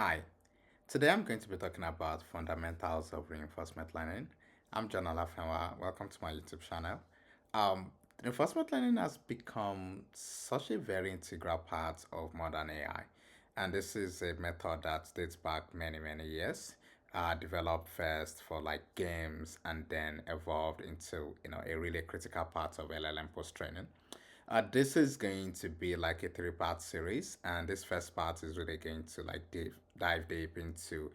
Hi, today I'm going to be talking about fundamentals of reinforcement learning. I'm John Olafenwa. Welcome to my YouTube channel. Um, Reinforcement learning has become such a very integral part of modern AI, and this is a method that dates back many, many years. Developed first for like games, and then evolved into a really critical part of LLM post training. This is going to be like a three-part series, and this first part is really going to like dive deep into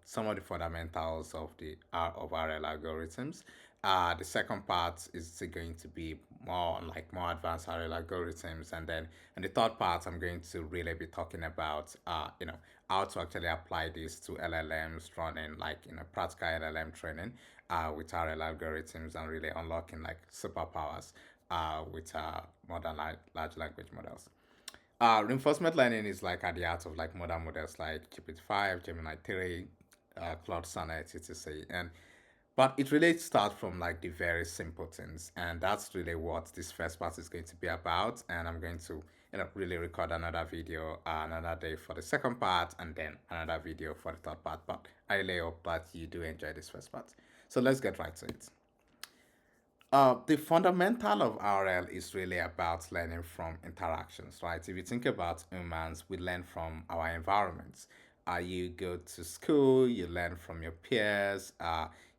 some of the fundamentals of the of RL algorithms. The second part is going to be more on like more advanced RL algorithms, and then in the third part, I'm going to really be talking about how to actually apply this to LLMs running like practical LLM training with RL algorithms and really unlocking like superpowers with modern large language models. Reinforcement learning is like at the heart of like modern models like GPT-5, Gemini 3, Cloud Sonnet, etc. And but it really starts from like the very simple things, and that's really what this first part is going to be about. And I'm going to really record another video another day for the second part, and then another video for the third part. But I really hope that you do enjoy this first part. So let's get right to it. The fundamental of RL is really about learning from interactions, right? If you think about humans, we learn from our environments. You go to school, you learn from your peers,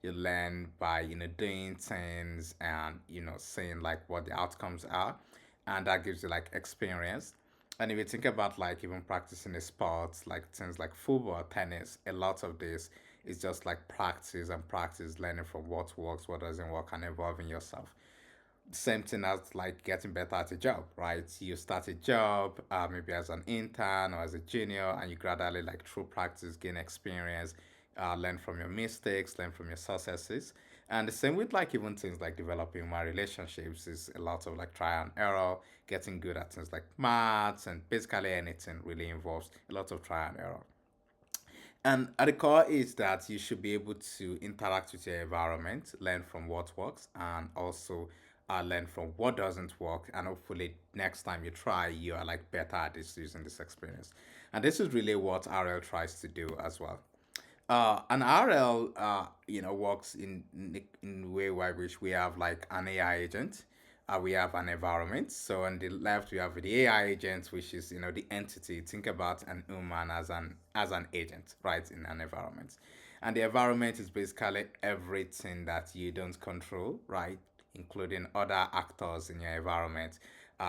you learn by, doing things and, seeing like what the outcomes are. And that gives you like experience. And if you think about like even practicing a sport, like things like football, tennis, a lot of this is just like practice and practice, learning from what works, what doesn't work, and evolving yourself. Same thing as like getting better at a job, right? You start a job, maybe as an intern or as a junior, and you gradually, like through practice, gain experience, learn from your mistakes, learn from your successes. And the same with like even things like developing my relationships is a lot of like trial and error, getting good at things like maths, and basically anything really involves a lot of trial and error. And at the core is that you should be able to interact with your environment, learn from what works, and also learn from what doesn't work. And hopefully, next time you try, you are like better at this using this experience. And this is really what RL tries to do as well. An RL, works in a way by which we have like an AI agent, we have an environment. So on the left we have the AI agent, which is the entity. Think about an human as an agent, right, in an environment, and the environment is basically everything that you don't control, right, including other actors in your environment,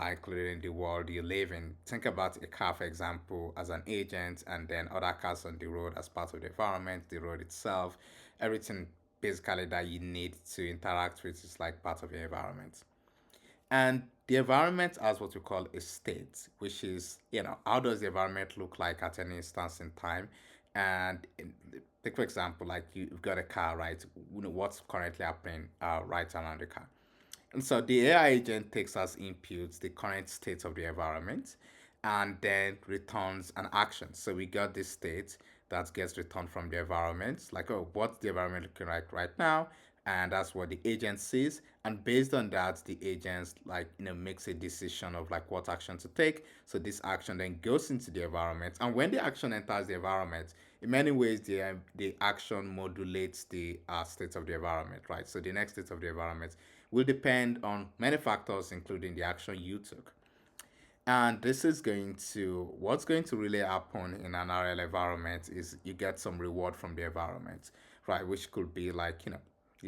including the world you live in. Think about a car, for example, as an agent, and then other cars on the road as part of the environment, the road itself, everything basically that you need to interact with is like part of your environment. And the environment has what we call a state, which is, how does the environment look like at any instance in time? And take for example, like you've got a car, right? What's currently happening right around the car. And so the AI agent takes as inputs the current state of the environment and then returns an action. So we got this state that gets returned from the environment, like, oh, what's the environment looking like right now? And that's what the agent sees. And based on that, the agent like makes a decision of like what action to take. So this action then goes into the environment. And when the action enters the environment, in many ways the action modulates the state of the environment, right? So the next state of the environment will depend on many factors, including the action you took. And this is going to, what's going to really happen in an RL environment is you get some reward from the environment, right? Which could be like,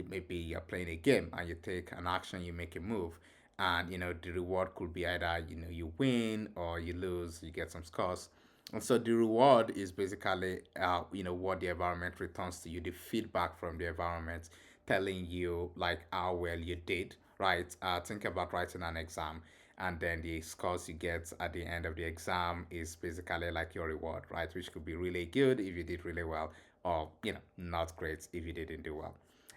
maybe you're playing a game and you take an action, you make a move. And, the reward could be either, you win or you lose, you get some scores. And so the reward is basically, what the environment returns to you, the feedback from the environment telling you like how well you did, right? Think about writing an exam, and then the scores you get at the end of the exam is basically like your reward, right? Which could be really good if you did really well, or not great if you didn't do well.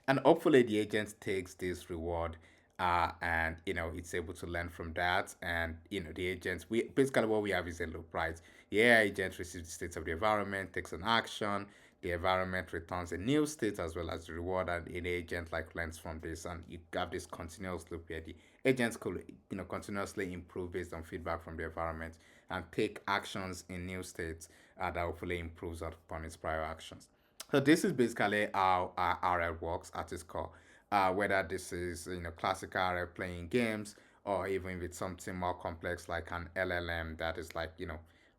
And hopefully the agent takes this reward, and it's able to learn from that. And the agents, we basically what we have is a loop, right? The AI agent receives the state of the environment, takes an action, the environment returns a new state as well as the reward, and the agent like learns from this, and you have this continuous loop where the agents could continuously improve based on feedback from the environment and take actions in new states, that hopefully improves upon its prior actions. So this is basically how RL works at its core. Whether this is classical RL playing games, or even if it's something more complex like an LLM that is like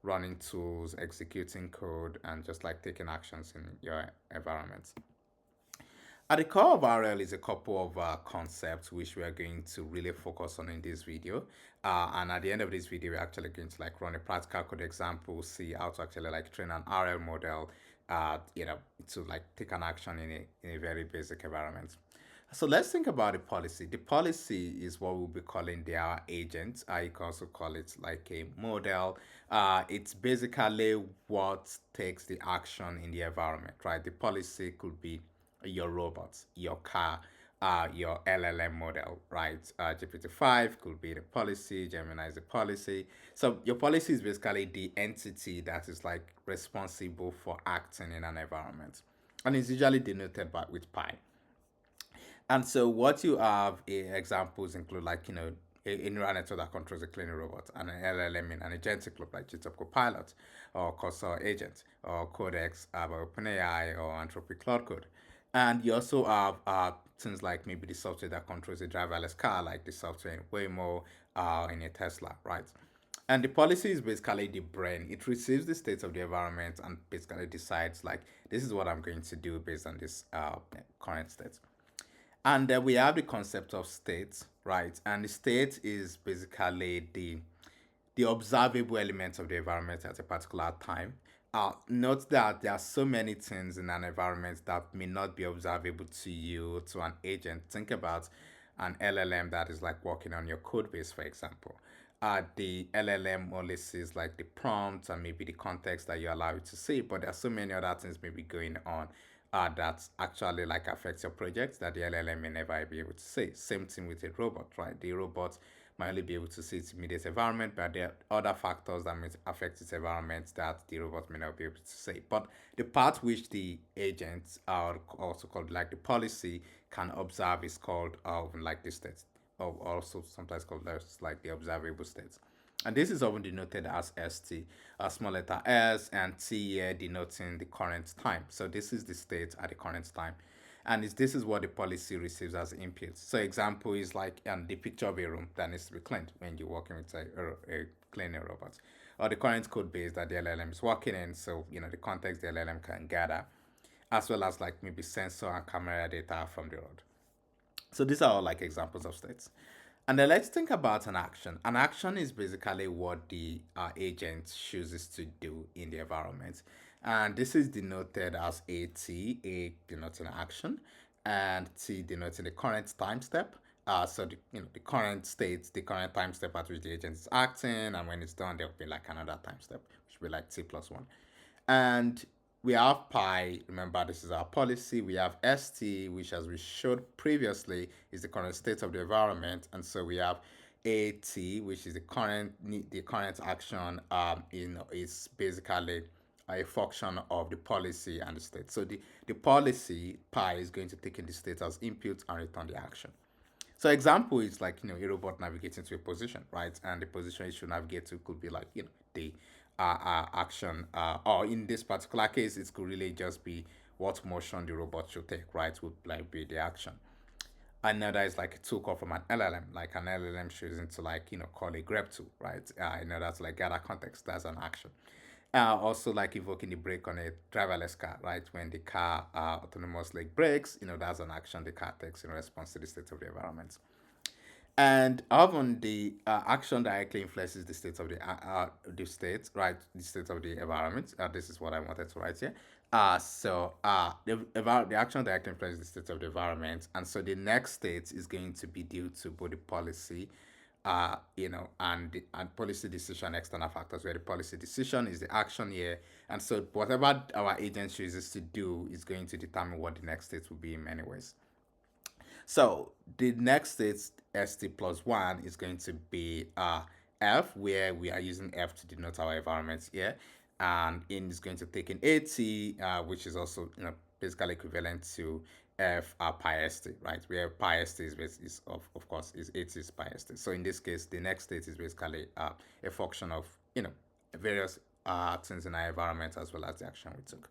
running tools, executing code, and just like taking actions in your environment. At the core of RL is a couple of concepts which we are going to really focus on in this video. And at the end of this video, we're actually going to like run a practical code example, see how to actually like train an RL model, to like take an action in a very basic environment. So let's think about the policy. The policy is what we'll be calling their agent. You can also call it like a model. It's basically what takes the action in the environment, right? The policy could be your robot, your car, your LLM model, right? GPT-5 could be the policy, Gemini is the policy. So your policy is basically the entity that is like responsible for acting in an environment. And it's usually denoted by with pi. And so what you have examples include like, a neural network that controls a cleaning robot, and an LLM in an agentic loop like GitHub Copilot or Cursor Agent or Codex by OpenAI or Anthropic Cloud Code. And you also have things like maybe the software that controls a driverless car, like the software in Waymo in a Tesla, right? And the policy is basically the brain. It receives the state of the environment and basically decides like, this is what I'm going to do based on this current state. And then we have the concept of state, right? And the state is basically the observable elements of the environment at a particular time. Note that there are so many things in an environment that may not be observable to you, to an agent. Think about an LLM that is like working on your code base, for example. The LLM only sees like the prompt and maybe the context that you allow it to see, but there are so many other things maybe going on that actually like affects your project that the LLM may never be able to see. Same thing with a robot, right? The robot might only be able to see its immediate environment, but there are other factors that may affect its environment that the robot may not be able to see. But the part which the agents are also called like the policy can observe is called like the state, or also sometimes called as like the observable state. And this is often denoted as ST, a small letter S, and T here denoting the current time. So this is the state at the current time. And this is what the policy receives as input. So example is like the picture of a room that needs to be cleaned when you're working with a cleaning robot. Or the current code base that the LLM is working in. So, the context the LLM can gather, as well as like maybe sensor and camera data from the road. So these are all like examples of states. And then let's think about an action. An action is basically what the agent chooses to do in the environment. And this is denoted as AT, A denoting action, and T denoting the current time step. So the current state, the current time step at which the agent is acting, and when it's done, there will be like another time step, which will be like T plus one. And we have pi, remember this is our policy. We have st, which as we showed previously is the current state of the environment. And so we have at, which is the current action is basically a function of the policy and the state. So the policy pi is going to take in the state as input and return the action. So example is like, a robot navigating to a position, right? And the position it should navigate to could be like, the action, or in this particular case, it could really just be what motion the robot should take, right? Would like be the action. Another is like a tool call from an LLM, like an LLM choosing to like, call a grep tool, right? That's like gather context, that's an action. Also like invoking the brake on a driverless car, right? When the car autonomously brakes, that's an action the car takes in response to the state of the environment. And often the action directly influences the state of the state, right? The state of the environment. This is what I wanted to write here. The action directly influences the state of the environment, and so the next state is going to be due to both the policy, and policy decision external factors, where the policy decision is the action here, and so whatever our agent chooses to do is going to determine what the next state will be in many ways. So the next state, st plus 1, is going to be f, where we are using f to denote our environment here. And in is going to take in at, which is also basically equivalent to f pi st, right? Where pi st is of course is at is pi st. So in this case, the next state is basically a function of various things in our environment as well as the action we took.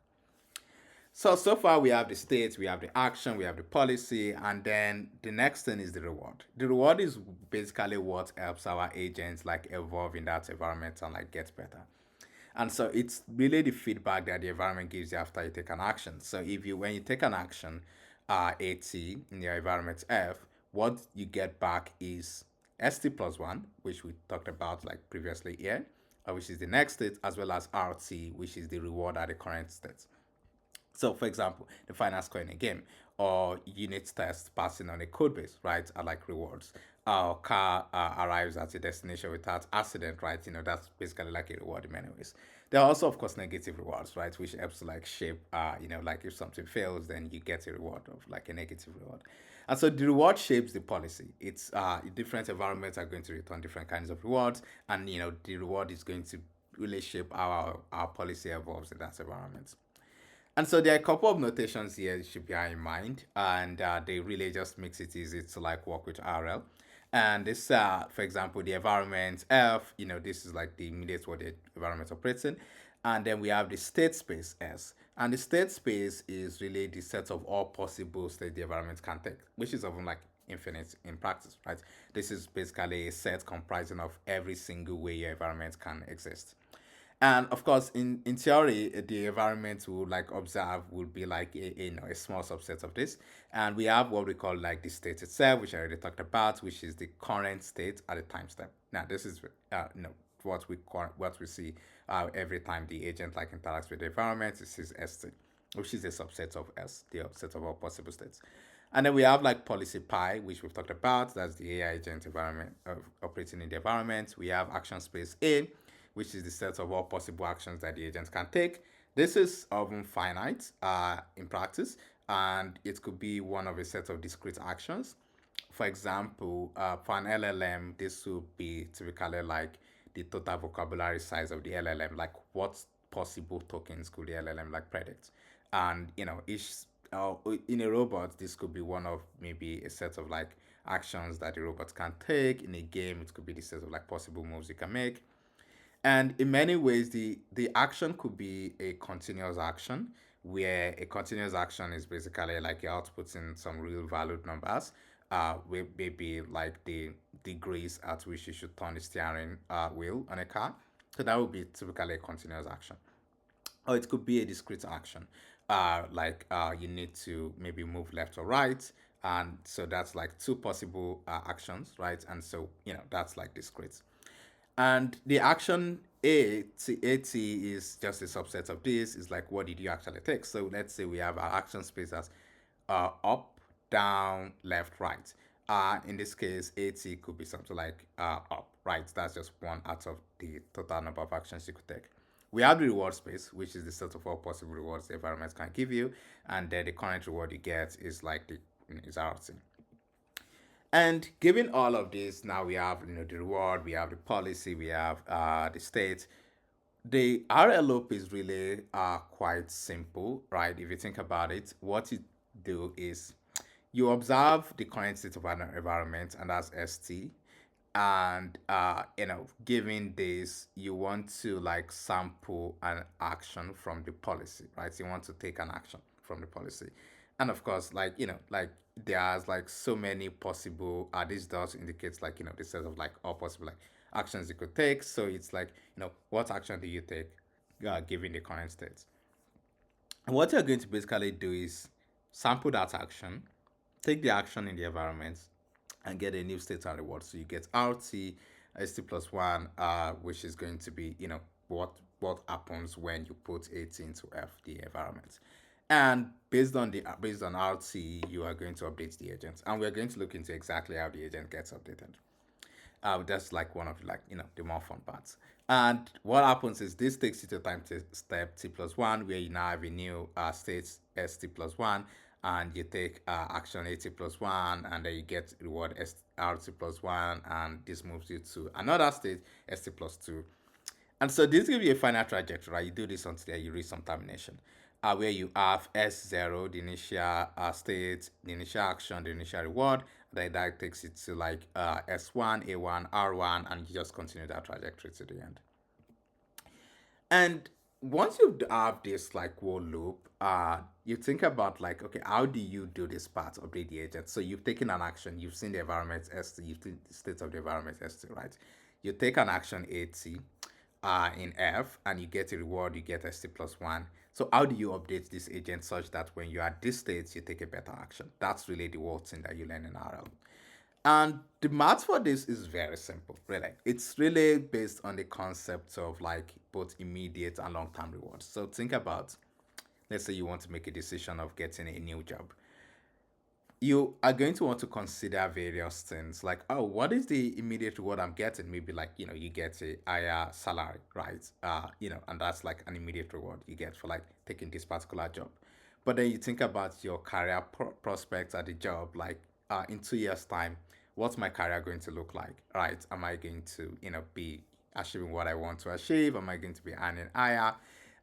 So far we have the state, we have the action, we have the policy, and then the next thing is the reward. The reward is basically what helps our agents like evolve in that environment and like get better. And so it's really the feedback that the environment gives you after you take an action. So if you when you take an action, AT in your environment F, what you get back is ST plus one, which we talked about like previously here, which is the next state, as well as RT, which is the reward at the current state. So, for example, the final score in a game or unit test passing on a code base, right, are like rewards. Our car arrives at a destination without accident, right? That's basically like a reward in many ways. There are also, of course, negative rewards, right, which helps to like shape, like if something fails, then you get a reward of like a negative reward. And so the reward shapes the policy. It's different environments are going to return different kinds of rewards, and the reward is going to really shape how our policy evolves in that environment. And so there are a couple of notations here you should bear in mind, and they really just makes it easy to like work with RL. And this, for example, the environment F, this is like the immediate what the environment operates in. And then we have the state space S. And the state space is really the set of all possible states the environment can take, which is often like infinite in practice, right? This is basically a set comprising of every single way your environment can exist. And of course, in theory, the environment we would like observe would be like a small subset of this. And we have what we call like the state itself, which I already talked about, which is the current state at a time step. Now, this is what we see every time the agent like interacts with the environment. This is ST, which is a subset of S, the set of all possible states. And then we have like policy pi, which we've talked about. That's the AI agent environment operating in the environment. We have action space A, which is the set of all possible actions that the agent can take. This is often finite in practice, and it could be one of a set of discrete actions. For example, for an LLM, this would be typically like the total vocabulary size of the LLM, like what possible tokens could the LLM like predict. And each in a robot, this could be one of maybe a set of like actions that the robot can take. In a game, it could be the set of like possible moves you can make. And in many ways, the action could be a continuous action, where a continuous action is basically like you're outputting some real valued numbers, maybe like the degrees at which you should turn the steering wheel on a car. So that would be typically a continuous action. Or it could be a discrete action, like you need to maybe move left or right. And so that's like two possible actions, right? And so, that's like discrete. And the action AT is just a subset of this. Is like, what did you actually take? So let's say we have our action space as up, down, left, right. In this case, AT could be something like up, right? That's just one out of the total number of actions you could take. We have the reward space, which is the set of all possible rewards the environment can give you, and then the current reward you get is like the is RT. And given all of this, now we have the reward, we have the policy, we have the state. The RLOP is really quite simple, right? If you think about it, what you do is you observe the current state of an environment, and that's ST. And given this, you want to like sample an action from the policy, right? So you want to take an action from the policy. And of course, like like there's like so many possible this does indicates like the set of like all possible like actions you could take. So it's like what action do you take given the current state. And what you're going to basically do is sample that action, take the action in the environment, and get a new state and reward. So you get RT ST plus one, which is going to be what happens when you put AT into F, the environment. And based on RT, you are going to update the agent, and we're going to look into exactly how the agent gets updated. That's like one of like the more fun parts. And what happens is this takes you to time step T plus one, where you now have a new state ST plus one, and you take action AT plus one, and then you get reward RT plus one, and this moves you to another state ST plus two. And so this gives you a final trajectory, right? You do this until you reach some termination, where you have S0, the initial state, the initial action, the initial reward. Then that takes it to like S1, A1, R1, and you just continue that trajectory to the end. And once you have this like whole loop, you think about like, okay, how do you do this part, update the agent? So you've taken an action, you've seen the environment ST, you've seen the state of the environment ST, right? You take an action AT in F and you get a reward, you get ST plus one. So how do you update this agent such that when you are at this state, you take a better action? That's really the whole thing that you learn in RL. And the math for this is very simple, really. It's really based on the concept of like both immediate and long term rewards. So think about, let's say you want to make a decision of getting a new job. You are going to want to consider various things like, oh, what is the immediate reward I'm getting? Maybe like, you get a higher salary, right? And that's like an immediate reward you get for like taking this particular job. But then you think about your career prospects at the job, like in 2 years' time, what's my career going to look like, right? Am I going to, be achieving what I want to achieve? Am I going to be earning higher?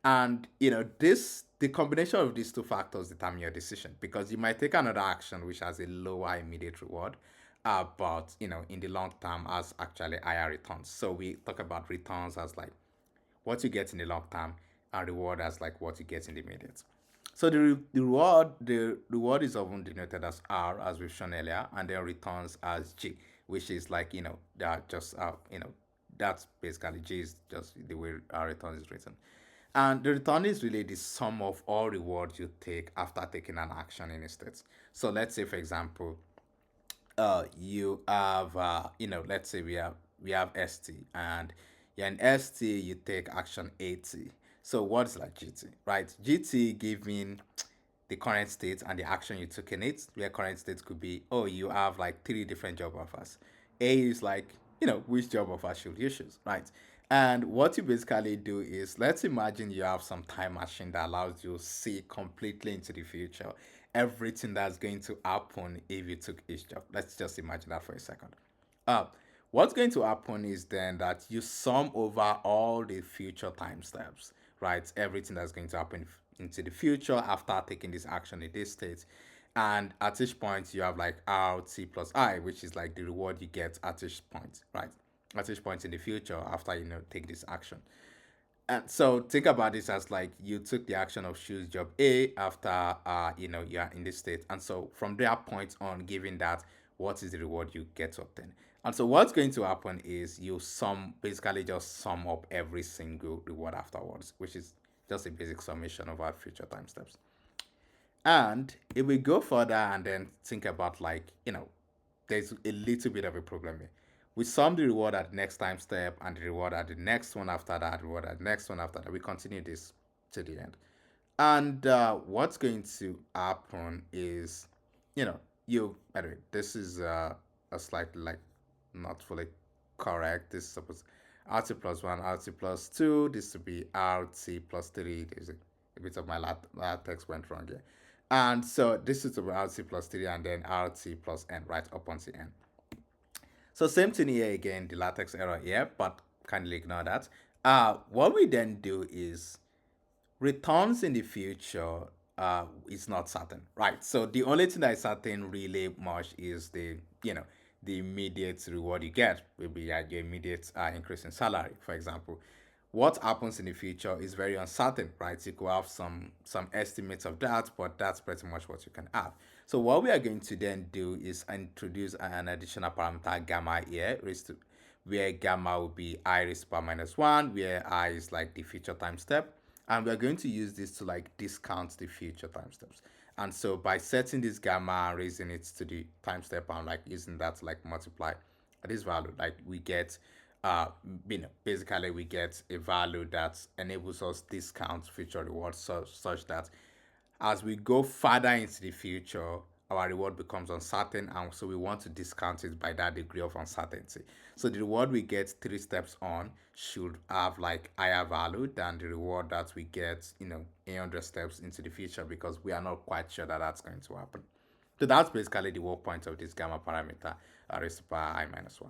And the combination of these two factors determine your decision because you might take another action which has a lower immediate reward, but in the long term has actually higher returns. So we talk about returns as like what you get in the long term and reward as like what you get in the immediate. So the reward is often denoted as R as we've shown earlier, and then returns as G, which is like that just that's basically G is just the way our return is written. And the return is really the sum of all rewards you take after taking an action in a state. So let's say, for example, you have let's say we have ST and you're in ST, you take action 80. So what's like GT, right? GT giving the current state and the action you took in it, where current state could be, oh, you have like three different job offers. A is like, which job offer should you choose, right? And what you basically do is, let's imagine you have some time machine that allows you to see completely into the future, everything that's going to happen if you took each job. Let's just imagine that for a second. Uh, what's going to happen is then that you sum over all the future time steps, right? Everything that's going to happen into the future after taking this action in this state. And at each point, you have like R T plus I, which is like the reward you get at each point, right? At each point in the future after take this action. And so think about this as like you took the action of choose job A after you are in this state. And so from that point on, given that, what is the reward you get to obtain? And so what's going to happen is you basically just sum up every single reward afterwards, which is just a basic summation of our future time steps. And if we go further and then think about like, there's a little bit of a problem here. We sum the reward at the next time step and the reward at the next one after that, reward at the next one after that. We continue this to the end. And what's going to happen is, by the way, this is a slightly like not fully correct. This is supposed RT plus 1, RT plus 2. This to be RT plus 3. There's a bit of my latex went wrong here. And so this is to be RT plus 3 and then RT plus n, right up until n. So same thing here again, the latex error here, but kindly ignore that. What we then do is returns in the future is not certain, right? So the only thing that is certain really much is the immediate reward you get, maybe your immediate increase in salary, for example. What happens in the future is very uncertain, right? You could have some estimates of that, but that's pretty much what you can have. So what we are going to then do is introduce an additional parameter gamma here, where gamma will be I raised to power minus 1, where I is like the future time step. And we're going to use this to like discount the future time steps. And so by setting this gamma and raising it to the time step and like using that to like multiply this value, like we get basically we get a value that enables us discount future rewards such that as we go further into the future, our reward becomes uncertain, and so we want to discount it by that degree of uncertainty. So the reward we get 3 steps on should have like higher value than the reward that we get, 800 steps into the future because we are not quite sure that that's going to happen. So that's basically the whole point of this gamma parameter, raised to power I minus 1.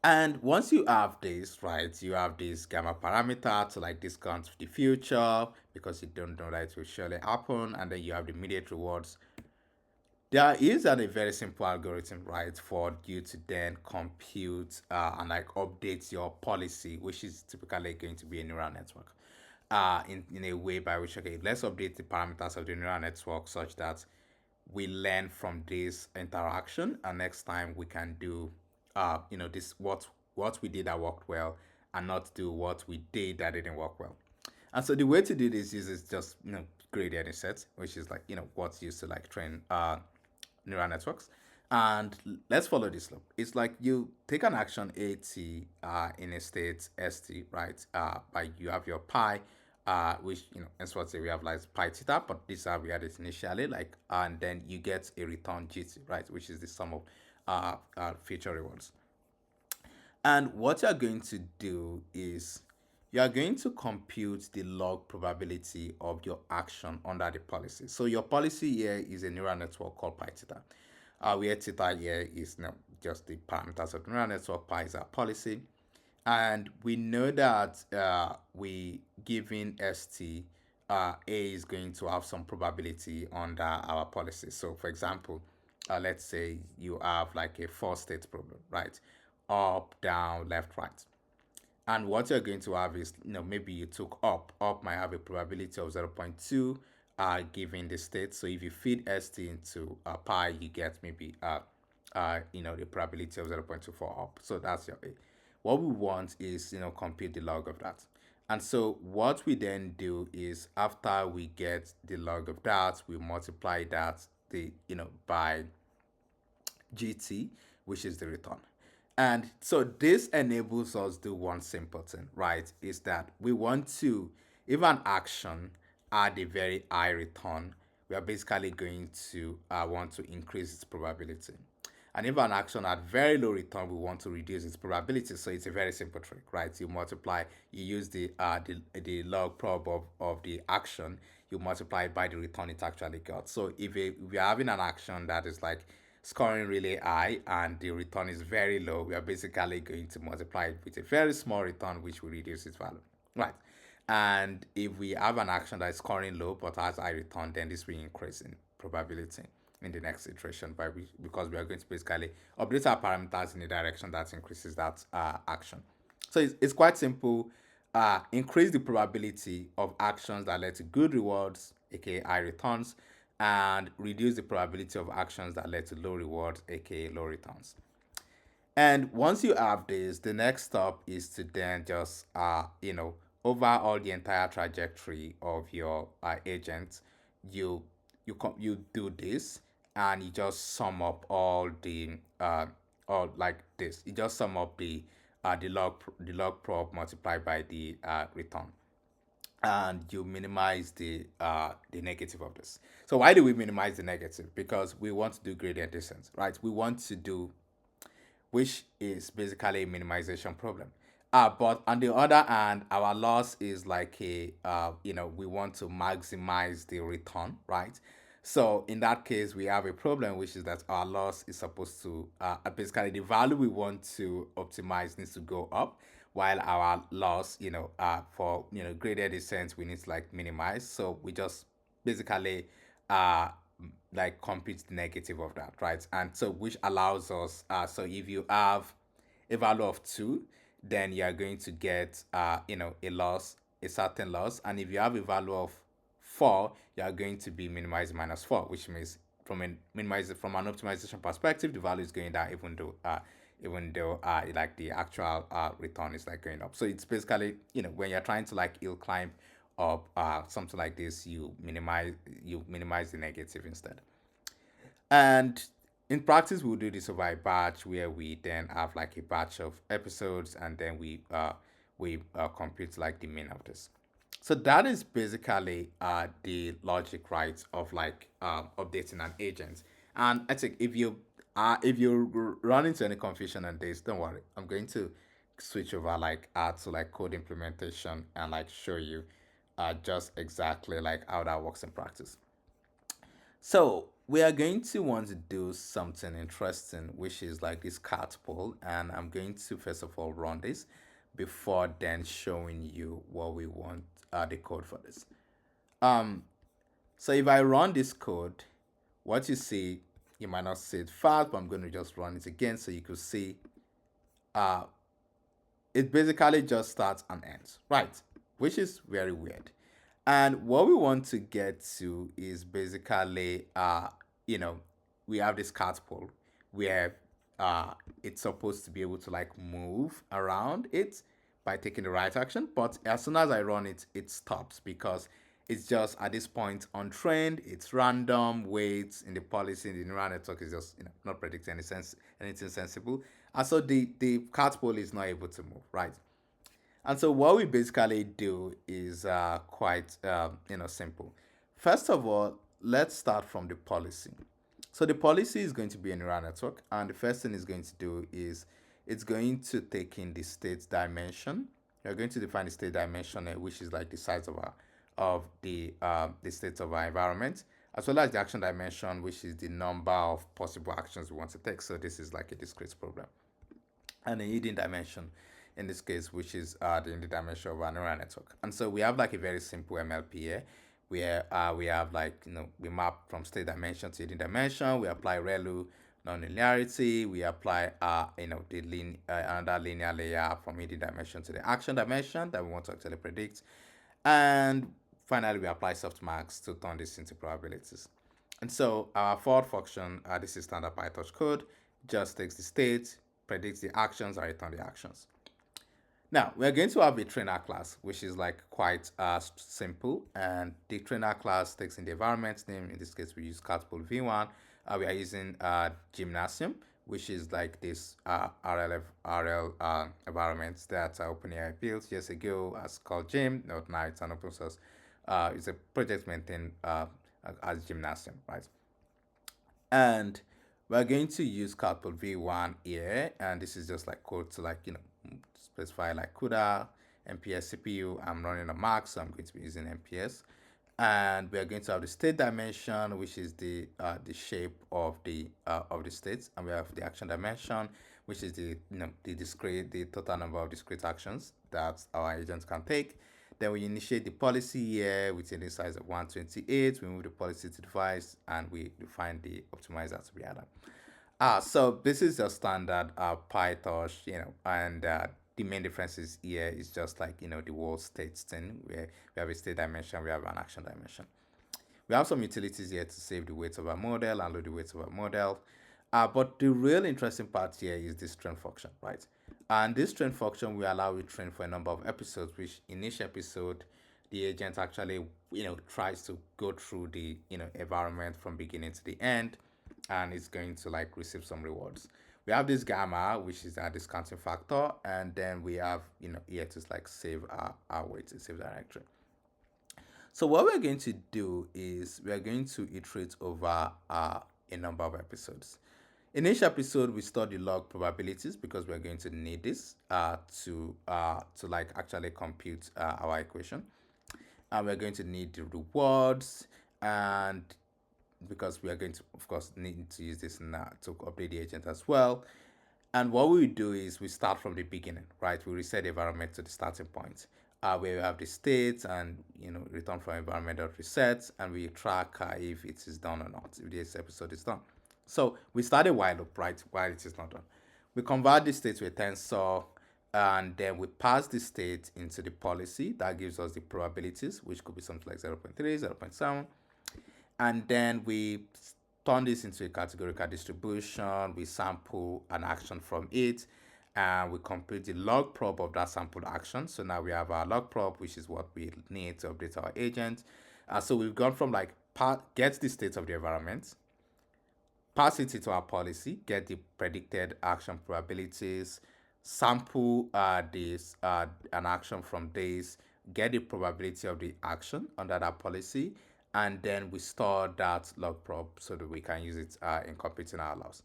And once you have this, right, you have this gamma parameter to like discount the future because you don't know that it will surely happen. And then you have the immediate rewards There is a very simple algorithm, right, for you to then compute and like update your policy, which is typically going to be a neural network. In a way by which, okay, let's update the parameters of the neural network such that we learn from this interaction, and next time we can do this what we did that worked well, and not do what we did that didn't work well. And so the way to do this is just gradient descent, which is like what's used to like train neural networks. And let's follow this loop. It's like you take an action AT in a state ST, right? By you have your pi, which as what say we have like pi theta, but this are we had it initially, like, and then you get a return GT, right? Which is the sum of future rewards. And what you're going to do is you are going to compute the log probability of your action under the policy. So your policy here is a neural network called pi theta. Where theta here is just the parameters of the neural network, pi is our policy. And we know that we given st, a is going to have some probability under our policy. So for example, let's say you have like a four state problem, right? Up, down, left, right. And what you're going to have is, maybe you took up. Up might have a probability of zero point 0.2 given the state. So if you feed st into pi, you get maybe the probability of 0.24 up. So that's your a. What we want is, compute the log of that. And so what we then do is after we get the log of that, we multiply that by GT, which is the return. And so this enables us to do one simple thing, right? Is that we want to, if an action had a very high return, we are basically going to want to increase its probability. And if an action had very low return, we want to reduce its probability. So it's a very simple trick, right? You multiply, you use the log prob of the action, you multiply it by the return it actually got. So if we are having an action that is like scoring really high and the return is very low, we are basically going to multiply it with a very small return, which will reduce its value, right? And if we have an action that is scoring low but has high return, then this will increase in probability in the next iteration because we are going to basically update our parameters in a direction that increases that action. So it's quite simple. Increase the probability of actions that led to good rewards, aka high returns, and reduce the probability of actions that led to low rewards, aka low returns. And once you have this, the next step is to then just overall the entire trajectory of your agent, you you do this, and you just sum up all like this. You just sum up the log prop multiplied by the return, and you minimize the negative of this. So why do we minimize the negative? Because we want to do gradient descent, right? We want to do, which is basically a minimization problem. But on the other hand, our loss is like we want to maximize the return, right? So in that case, we have a problem, which is that our loss is supposed to, basically the value we want to optimize needs to go up, while our loss, for, graded descent, we need to like minimize. So we just basically, uh, like compute the negative of that, right? And so which allows us, so if you have a value of 2, then you are going to get a loss, a certain loss. And if you have a value of 4, you are going to be minimizing minus 4, which means from an optimization perspective, the value is going down, even though like the actual return is like going up. So it's basically, when you're trying to like hill climb up something like this, you minimize the negative instead. And in practice, we'll do this over a batch where we then have like a batch of episodes, and then we compute like the mean of this. So that is basically the logic, right, of like updating an agent. And I think if you run into any confusion on this, don't worry. I'm going to switch over like to like code implementation and like show you just exactly like how that works in practice. So we are going to want to do something interesting, which is like this cat poll, and I'm going to first of all run this before then showing you what we want the code for this. Um, so if I run this code, what you see. You might not see it fast, but I'm going to just run it again so you could see. Uh, it basically just starts and ends, right? Which is very weird. And what we want to get to is basically, you know, we have this cat pole where uh, it's supposed to be able to like move around it by taking the right action. But as soon as I run it, it stops because it's just at this point untrained. It's random weights in the policy. The neural network is just not predicting anything sensible, and so the cat pole is not able to move, right? And so what we basically do is quite simple. First of all, let's start from the policy. So the policy is going to be a neural network, and the first thing it's going to do is it's going to take in the state dimension. You're going to define the state dimension, which is like the size of our of the state of our environment, as well as the action dimension, which is the number of possible actions we want to take. So this is like a discrete program, and a hidden dimension in this case, which is the hidden dimension of our neural network. And so we have like a very simple MLP here where we have like, we map from state dimension to hidden dimension, we apply ReLU nonlinearity, we apply, another linear layer from hidden dimension to the action dimension that we want to actually predict. And finally, we apply softmax to turn this into probabilities. And so our forward function, this is standard PyTorch code, just takes the state, predicts the actions, and return the actions. Now, we're going to have a trainer class, which is like quite simple. And the trainer class takes in the environment name. In this case, we use catpool v1. We are using gymnasium, which is like this RL environment that OpenAI built years ago as called Gym. Not now, it's an open source. It's a project maintained as gymnasium, right? And we're going to use catpool v1 here, and this is just like code to like specify like CUDA, MPS CPU. I'm running a Mac, so I'm going to be using MPS. And we are going to have the state dimension, which is the shape of the states, and we have the action dimension, which is the total number of discrete actions that our agents can take. Then we initiate the policy here with a size of 128. We move the policy to device, and we define the optimizer to be added. So this is a standard PyTorch, and the main differences here is just like, the whole states thing, where we have a state dimension, we have an action dimension. We have some utilities here to save the weights of our model and load the weights of our model. But the real interesting part here is this train function, right? And this train function will allow you to train for a number of episodes, which in each episode, the agent actually, tries to go through the, environment from beginning to the end, and it's going to like receive some rewards. We have this gamma, which is our discounting factor, and then we have, here to like save our weights in save directory. So what we're going to do is we're going to iterate over a number of episodes. In each episode, we store the log probabilities because we're going to need this to like actually compute our equation. And we're going to need the rewards, and because we are going to, of course, need to use this now to update the agent as well. And what we do is we start from the beginning, right? We reset the environment to the starting point, where we have the state and return from environment.reset, and we track if it is done or not, if this episode is done. So we start a while loop, right? While it is not done, we convert the state to a tensor, and then we pass the state into the policy that gives us the probabilities, which could be something like 0. 0.3, 0. 0.7, and then we turn this into a categorical distribution. We sample an action from it, and we compute the log prob of that sampled action. So now we have our log prob, which is what we need to update our agent. So we've gone from like get the state of the environment, pass it into our policy, get the predicted action probabilities, sample this an action from this, get the probability of the action under that policy, and then we store that log prob so that we can use it in computing our loss.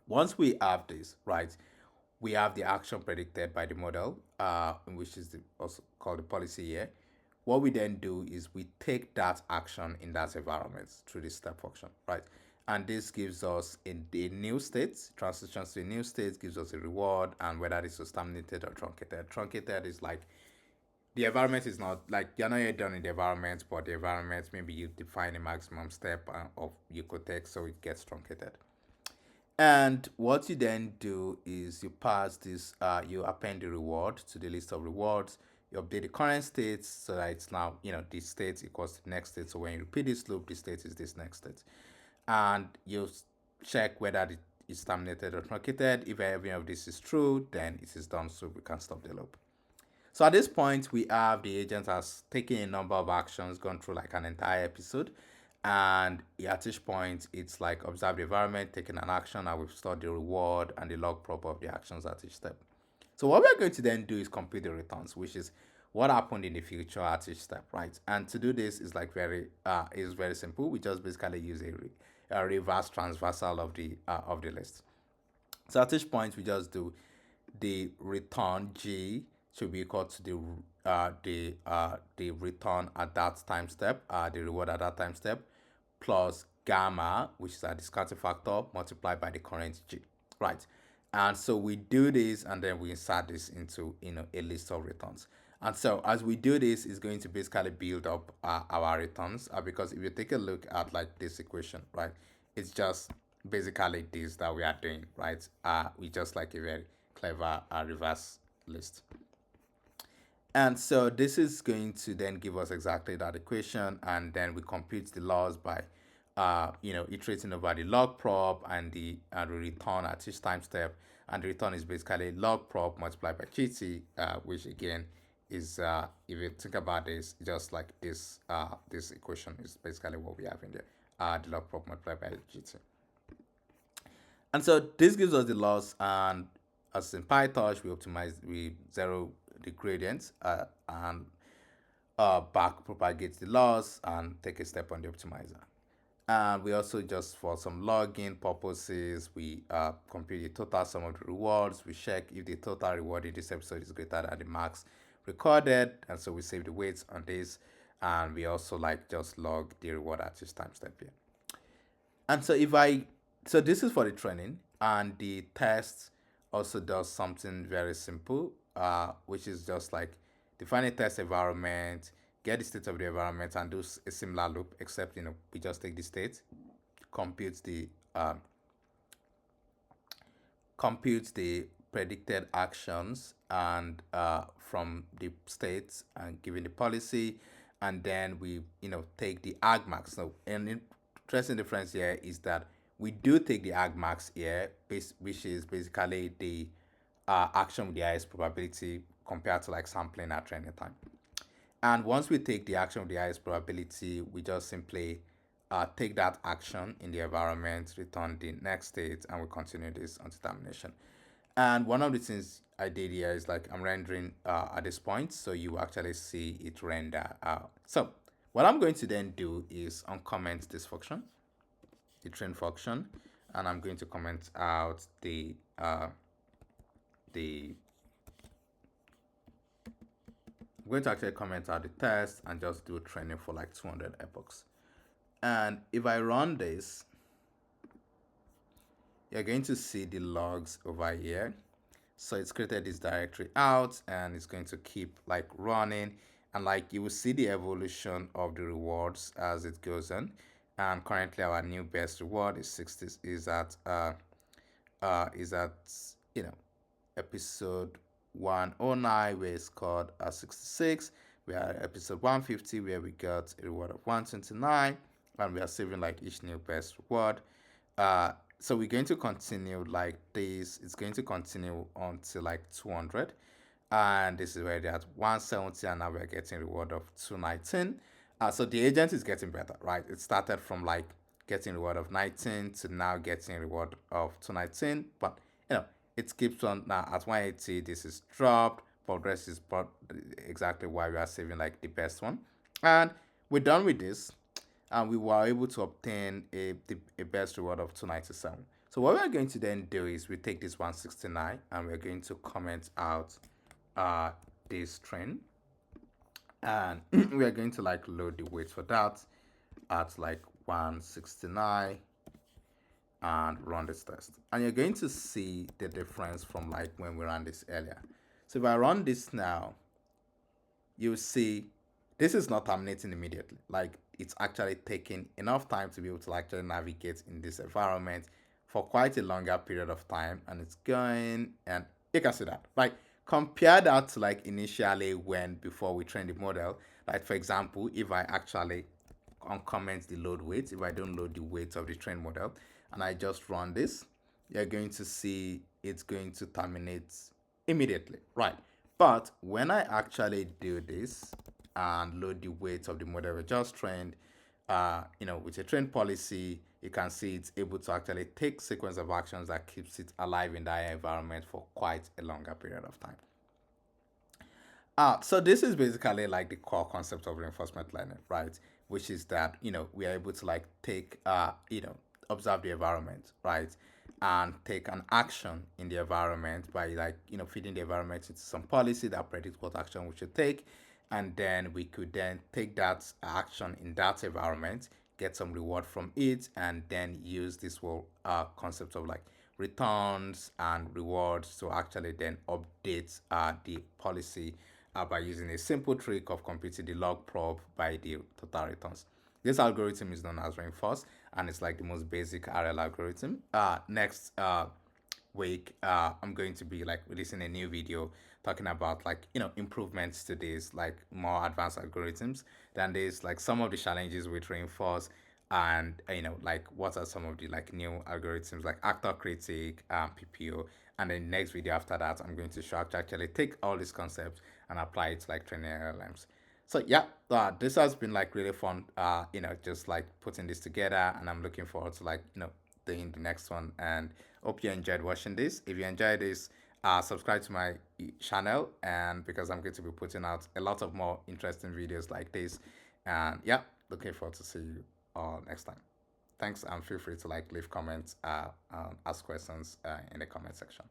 Once we have this, right, we have the action predicted by the model, which is also called the policy here. What we then do is we take that action in that environment through this step function, right? And this gives us a new state, transitions to a new state, gives us a reward, and whether this was terminated or truncated. Truncated is like the environment is not like you're not yet done in the environment, but the environment maybe you define a maximum step of you could take so it gets truncated. And what you then do is you pass this, you append the reward to the list of rewards. You update the current state so that it's now, this state equals to the next state. So when you repeat this loop, the state is this next state. And you check whether it is terminated or truncated. If any of this is true, then it is done, so we can stop the loop. So at this point, we have the agent has taken a number of actions, gone through like an entire episode. And at each point, it's like observe the environment, taking an action, and we've stored the reward and the log prop of the actions at each step. So what we're going to then do is compute the returns, which is what happened in the future at each step, right? And to do this is like very simple. We just basically use a reverse transversal of the list. So at each point, we just do the return g should be equal to the return at that time step, the reward at that time step, plus gamma, which is a discounting factor, multiplied by the current g, right? And so we do this, and then we insert this into a list of returns. And so as we do this, it's going to basically build up our returns, because if you take a look at like this equation, right, it's just basically this that we are doing, right? We just like a very clever reverse list. And so this is going to then give us exactly that equation, and then we compute the loss by, iterating over the log prop and the return at each time step, and the return is basically log prop multiplied by GT, which again is, if you think about this, just like this equation is basically what we have in there, the log prop multiplied by GT. And so this gives us the loss, and as in PyTorch, we zero the gradient, and back propagate the loss and take a step on the optimizer. And we also, just for some logging purposes, we compute the total sum of the rewards. We check if the total reward in this episode is greater than the max recorded, and so we save the weights on this. And we also like just log the reward at each time step here. And so this is for the training, and the test also does something very simple, which is just like define a test environment, get the state of the environment, and do a similar loop, except we just take the state, compute the um, compute the predicted actions and from the states and given the policy, and then we take the argmax. So an interesting difference here is that we do take the argmax here, which is basically the action with the highest probability compared to like sampling at training time. And once we take the action with the highest probability, we just simply take that action in the environment, return the next state, and we continue this until termination. And one of the things I did here is like I'm rendering at this point, so you actually see it render out. So what I'm going to then do is uncomment this function, the train function, and I'm going to comment out the I'm going to actually comment out the test and just do training for like 200 epochs. And if I run this, you're going to see the logs over here. So it's created this directory out, and it's going to keep like running, and like you will see the evolution of the rewards as it goes on. And currently our new best reward is 60, is at you know episode 109, where it's called 66. We are at episode 150, where we got a reward of 129, and we are saving like each new best reward. So we're going to continue like this. It's going to continue until like 200, and this is where they're at 170, and now we're getting reward of 219. So the agent is getting better, right? It started from like getting reward of 19 to now getting reward of 219, but it keeps on. Now at 180 this is dropped, but this is exactly why we are saving like the best one. And we're done with this, and we were able to obtain a best reward of 297. So what we're going to then do is we take this 169, and we're going to comment out uh, this string, and we're going to like load the weights for that at like 169 and run this test. And you're going to see the difference from like when we ran this earlier. So if I run this now, you see this is not terminating immediately. Like it's actually taking enough time to be able to actually navigate in this environment for quite a longer period of time, and it's going, and you can see that. Like compare that to like initially when before we trained the model. Like for example, if I actually uncomment the load weight, if I don't load the weight of the trained model, and I just run this, you're going to see it's going to terminate immediately, right? But when I actually do this and load the weight of the model we just trained, with a train policy, you can see it's able to actually take sequence of actions that keeps it alive in that environment for quite a longer period of time. So this is basically like the core concept of reinforcement learning, right? Which is that, we are able to like take, observe the environment, right? And take an action in the environment by like, feeding the environment into some policy that predicts what action we should take. And then we could then take that action in that environment, get some reward from it, and then use this whole concept of like returns and rewards to actually then update the policy by using a simple trick of computing the log prob by the total returns. This algorithm is known as reinforce, and it's like the most basic RL algorithm. Next week, I'm going to be like releasing a new video talking about like improvements to this, like more advanced algorithms. Then there's like some of the challenges with reinforce, and like what are some of the like new algorithms like actor critic, PPO. And then next video after that, I'm going to show how to actually take all these concepts and apply it to like training LLMs. So yeah, this has been like really fun. Just like putting this together, and I'm looking forward to like doing the next one. And hope you enjoyed watching this. If you enjoyed this, subscribe to my channel, and because I'm going to be putting out a lot of more interesting videos like this. And yeah, looking forward to see you all next time. Thanks, and feel free to like leave comments, ask questions in the comment section.